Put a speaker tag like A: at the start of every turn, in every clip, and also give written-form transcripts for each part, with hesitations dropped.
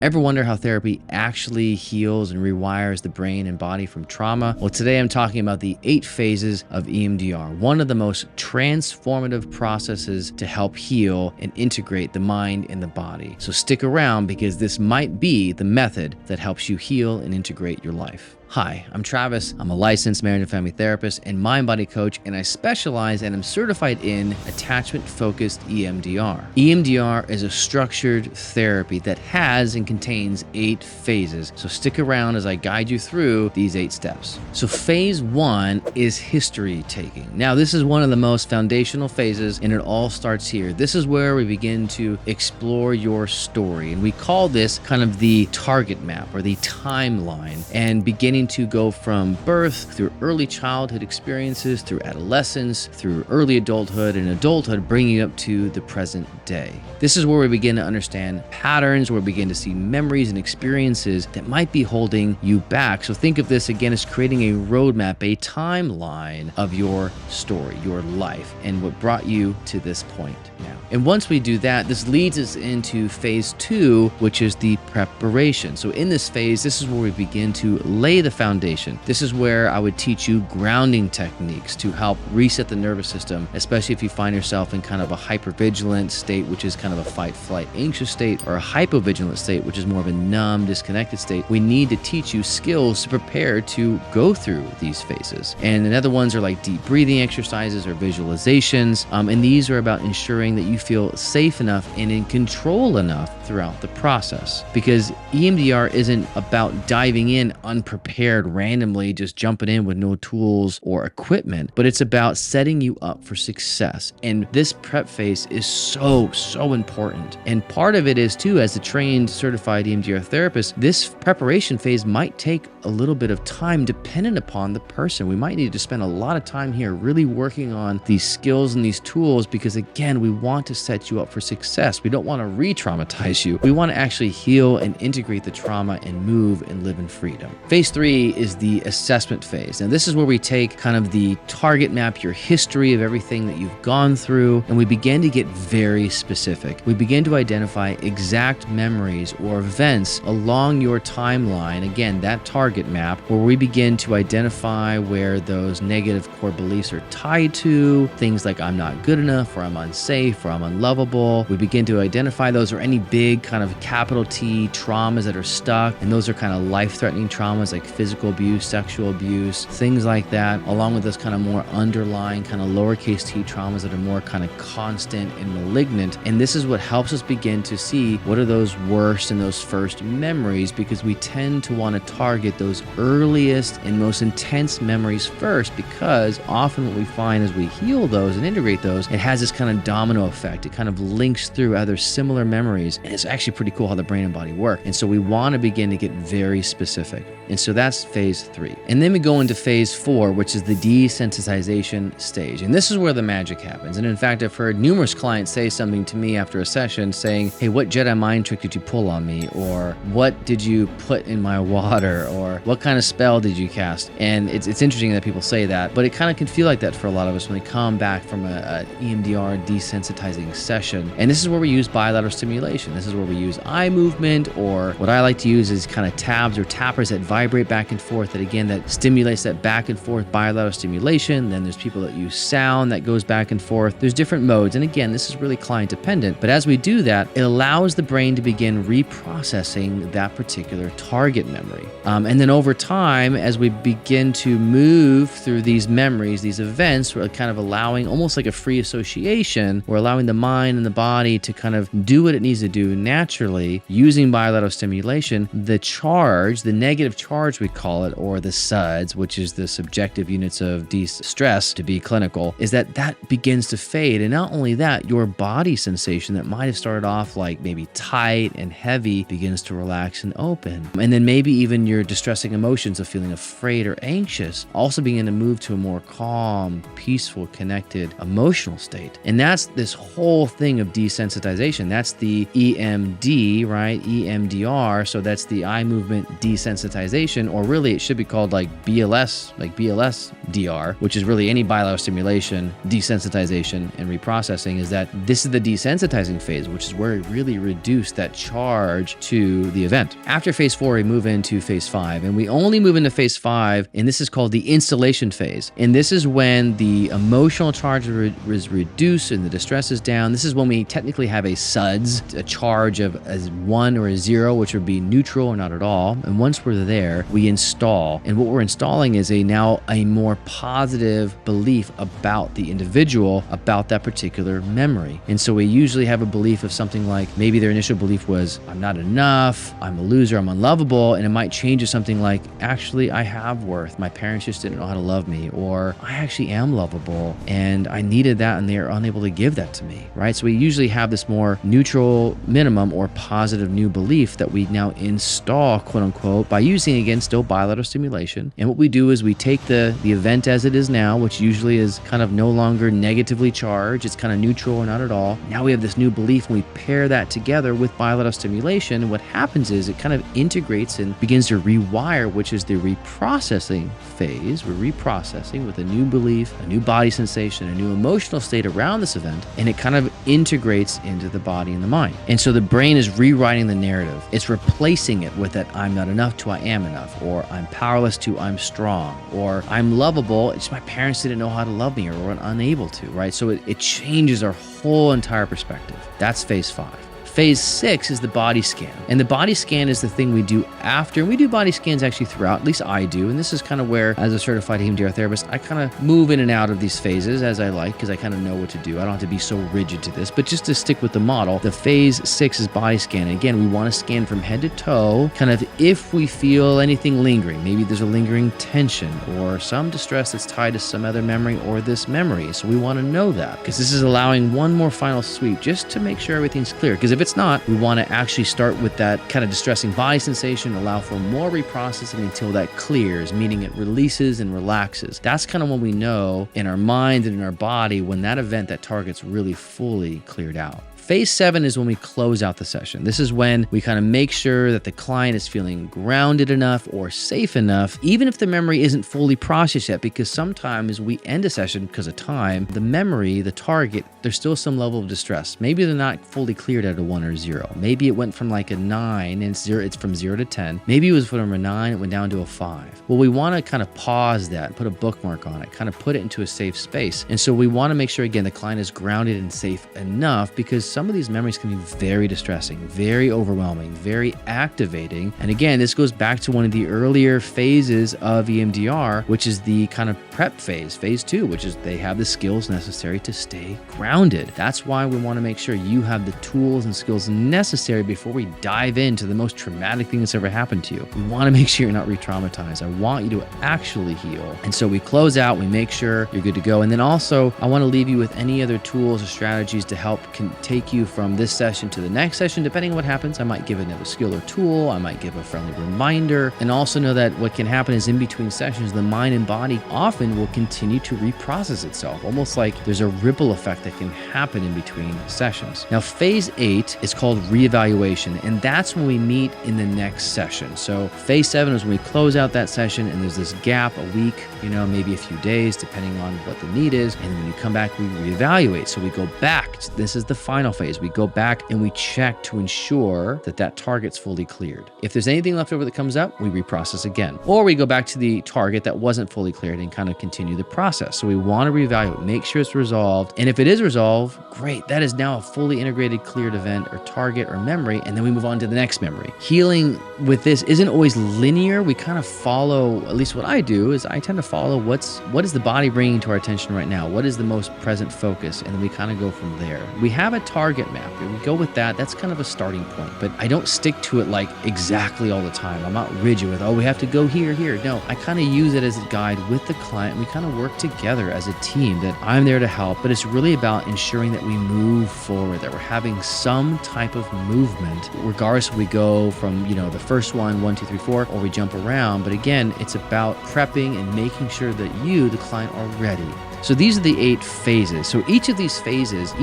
A: Ever wonder how therapy actually heals and rewires the brain and body from trauma? Well, today I'm talking about the 8 phases of EMDR, one of the most transformative processes to help heal and integrate the mind and the body. So stick around because this might be the method that helps you heal and integrate your life. Hi, I'm Travis. I'm a licensed marriage and family therapist and mind-body coach, and I specialize and am certified in attachment-focused EMDR. EMDR is a structured therapy that has and contains 8 phases. So stick around as I guide you through these 8 steps. So phase 1 is history taking. Now, this is one of the most foundational phases, and it all starts here. This is where we begin to explore your story, and we call this kind of the target map or the timeline, and beginning to go from birth through early childhood experiences, through adolescence, through early adulthood and adulthood, bringing up to the present day. This is where we begin to understand patterns, where we begin to see memories and experiences that might be holding you back. So think of this again as creating a roadmap, a timeline of your story, your life, and what brought you to this point now. And once we do that, this leads us into phase 2, which is the preparation. So in this phase, this is where we begin to lay the foundation. This is where I would teach you grounding techniques to help reset the nervous system, especially if you find yourself in kind of a hypervigilant state, which is kind of a fight, flight, anxious state, or a hypovigilant state, which is more of a numb, disconnected state. We need to teach you skills to prepare to go through these phases. And another ones are like deep breathing exercises or visualizations. And these are about ensuring that you feel safe enough and in control enough throughout the process. Because EMDR isn't about diving in unprepared, randomly just jumping in with no tools or equipment, but it's about setting you up for success. And this prep phase is so important. And part of it is too, as a trained certified EMDR therapist, this preparation phase might take a little bit of time dependent upon the person. We might need to spend a lot of time here really working on these skills and these tools because, again, we want to set you up for success. We don't want to re-traumatize you. We want to actually heal and integrate the trauma and move and live in freedom. Phase 3 is the assessment phase. And this is where we take kind of the target map, your history of everything that you've gone through, and we begin to get very specific. We begin to identify exact memories or events along your timeline. Again, that target map where we begin to identify where those negative core beliefs are tied to, things like I'm not good enough, or I'm unsafe, or I'm unlovable. We begin to identify those, or any big kind of capital T traumas that are stuck, and those are kind of life-threatening traumas like physical abuse, sexual abuse, things like that, along with those kind of more underlying kind of lowercase t traumas that are more kind of constant and malignant. And this is what helps us begin to see what are those worst and those first memories, because we tend to want to target those earliest and most intense memories first, because often what we find as we heal those and integrate those, it has this kind of domino effect. It kind of links through other similar memories, and it's actually pretty cool how the brain and body work. And so we want to begin to get very specific. And so that's phase 3. And then we go into phase 4, which is the desensitization stage. And this is where the magic happens. And in fact, I've heard numerous clients say something to me after a session saying, hey, what Jedi mind trick did you pull on me? Or what did you put in my water? Or what kind of spell did you cast? And it's interesting that people say that, but it kind of can feel like that for a lot of us when they come back from a EMDR desensitizing session. And this is where we use bilateral stimulation. This is where we use eye movement, or what I like to use is kind of tabs or tappers that vibrate back and forth, that again, that stimulates that back and forth bilateral stimulation. Then there's people that use sound that goes back and forth. There's different modes. And again, this is really client dependent. But as we do that, it allows the brain to begin reprocessing that particular target memory. And then over time, as we begin to move through these memories, these events, we're kind of allowing almost like a free association. We're allowing the mind and the body to kind of do what it needs to do naturally using bilateral stimulation. The charge, the negative charge we call it, or the SUDS, which is the subjective units of distress to be clinical, is that begins to fade. And not only that, your body sensation that might have started off like maybe tight and heavy begins to relax and open. And then maybe even your distressing emotions of feeling afraid or anxious also begin to move to a more calm, peaceful, connected, emotional state. And that's this whole thing of desensitization. That's the EMD, right? EMDR. So that's the eye movement desensitization, or really it should be called like BLS-DR, which is really any bilateral stimulation, desensitization, and reprocessing. Is that this is the desensitizing phase, which is where it really reduced that charge to the event. After phase 4, we move into phase 5, and we only move into phase 5, and this is called the installation phase. And this is when the emotional charge is reduced and the distress is down. This is when we technically have a SUDS, a charge of a 1 or a 0, which would be neutral or not at all. And once we're there, we install. And what we're installing is now a more positive belief about the individual, about that particular memory. And so we usually have a belief of something like, maybe their initial belief was, I'm not enough, I'm a loser, I'm unlovable. And it might change to something like, actually, I have worth. My parents just didn't know how to love me. Or I actually am lovable and I needed that and they are unable to give that to me, right? So we usually have this more neutral minimum or positive new belief that we now install, quote unquote, by using, again, still bilateral stimulation. And what we do is we take the event as it is now, which usually is kind of no longer negatively charged. It's kind of neutral or not at all. Now we have this new belief and we pair that together with bilateral stimulation. And what happens is it kind of integrates and begins to rewire, which is the reprocessing phase. We're reprocessing with a new belief, a new body sensation, a new emotional state around this event, and it kind of integrates into the body and the mind. And so the brain is rewriting the narrative. It's replacing it with that I'm not enough to I am enough, or I'm powerless to I'm strong, or I'm lovable, it's my parents didn't know how to love me or were unable to, right? So it changes our whole entire perspective. That's phase 5. Phase 6 is the body scan. And the body scan is the thing we do after. And we do body scans actually throughout, at least I do. And this is kind of where, as a certified EMDR therapist, I kind of move in and out of these phases as I like, because I kind of know what to do. I don't have to be so rigid to this. But just to stick with the model, the phase 6 is body scan. And again, we want to scan from head to toe, kind of if we feel anything lingering. Maybe there's a lingering tension or some distress that's tied to some other memory or this memory. So we want to know that, because this is allowing one more final sweep just to make sure everything's clear. Because if it's not, we want to actually start with that kind of distressing body sensation, allow for more reprocessing until that clears, meaning it releases and relaxes. That's kind of when we know in our mind and in our body when that event, that target's really fully cleared out. Phase 7 is when we close out the session. This is when we kind of make sure that the client is feeling grounded enough or safe enough, even if the memory isn't fully processed yet, because sometimes we end a session because of time. The memory, the target, there's still some level of distress. Maybe they're not fully cleared at a 1 or 0. Maybe it went from like a 9 and it's from 0 to 10. Maybe it was from a 9, it went down to a 5. Well, we want to kind of pause that, put a bookmark on it, kind of put it into a safe space. And so we want to make sure, again, the client is grounded and safe enough, because some of these memories can be very distressing, very overwhelming, very activating. And again, this goes back to one of the earlier phases of EMDR, which is the kind of prep phase, phase 2, which is they have the skills necessary to stay grounded. That's why we want to make sure you have the tools and skills necessary before we dive into the most traumatic thing that's ever happened to you. We want to make sure you're not re-traumatized. I want you to actually heal. And so we close out, we make sure you're good to go. And then also, I want to leave you with any other tools or strategies to help take you from this session to the next session. Depending on what happens, I might give another skill or tool, I might give a friendly reminder, and also know that what can happen is in between sessions, the mind and body often will continue to reprocess itself, almost like there's a ripple effect that can happen in between sessions. Now, phase 8 is called reevaluation, and that's when we meet in the next session. So phase 7 is when we close out that session, and there's this gap, a week, maybe a few days, depending on what the need is. And when you come back, we reevaluate. So we go back. This is the final phase. We go back and we check to ensure that that target's fully cleared. If there's anything left over that comes up, we reprocess again. Or we go back to the target that wasn't fully cleared and kind of continue the process. So we want to reevaluate, make sure it's resolved. And if it is resolved, great. That is now a fully integrated cleared event or target or memory. And then we move on to the next memory. Healing with this isn't always linear. We kind of follow, at least what I do is I tend to follow what is the body bringing to our attention right now? What is the most present focus? And then we kind of go from there. We have a target map. We go with that. That's kind of a starting point, but I don't stick to it like exactly all the time. I'm not rigid with, we have to go here. No, I kind of use it as a guide with the client. We kind of work together as a team, that I'm there to help, but it's really about ensuring that we move forward, that we're having some type of movement, regardless if we go from, the first one, 1, 2, 3, 4, or we jump around. But again, it's about prepping and making sure that you, the client, are ready. So these are the 8 phases. So each of these phases,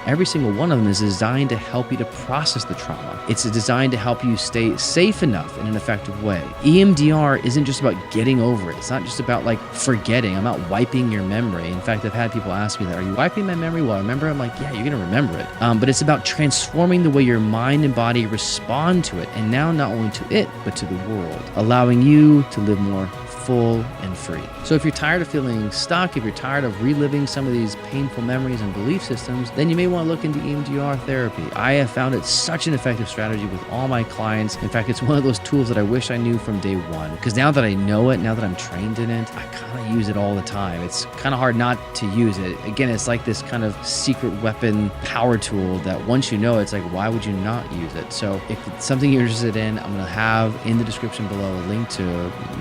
A: every single one of them is designed to help you to process the trauma. It's designed to help you stay safe enough in an effective way. EMDR isn't just about getting over it. It's not just about like forgetting. I'm not wiping your memory. In fact, I've had people ask me that, are you wiping my memory? Well, I remember. I'm like, yeah, you're going to remember it. But it's about transforming the way your mind and body respond to it. And now not only to it, but to the world, allowing you to live more full and free. So if you're tired of feeling stuck, if you're tired of reliving some of these painful memories and belief systems, then you may want to look into EMDR therapy. I have found it such an effective strategy with all my clients. In fact, it's one of those tools that I wish I knew from day one, because now that I know it, now that I'm trained in it, I kind of use it all the time. It's kind of hard not to use it. Again, it's like this kind of secret weapon power tool that once you know, it's like, why would you not use it? So if it's something you're interested in, I'm going to have in the description below a link to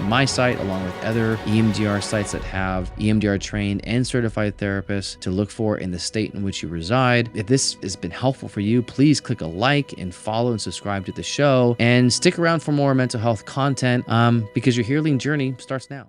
A: my site along with other EMDR sites that have EMDR trained and certified therapists to look for in the state in which you reside. If this has been helpful for you, please click a like and follow and subscribe to the show, and stick around for more mental health content because your healing journey starts now.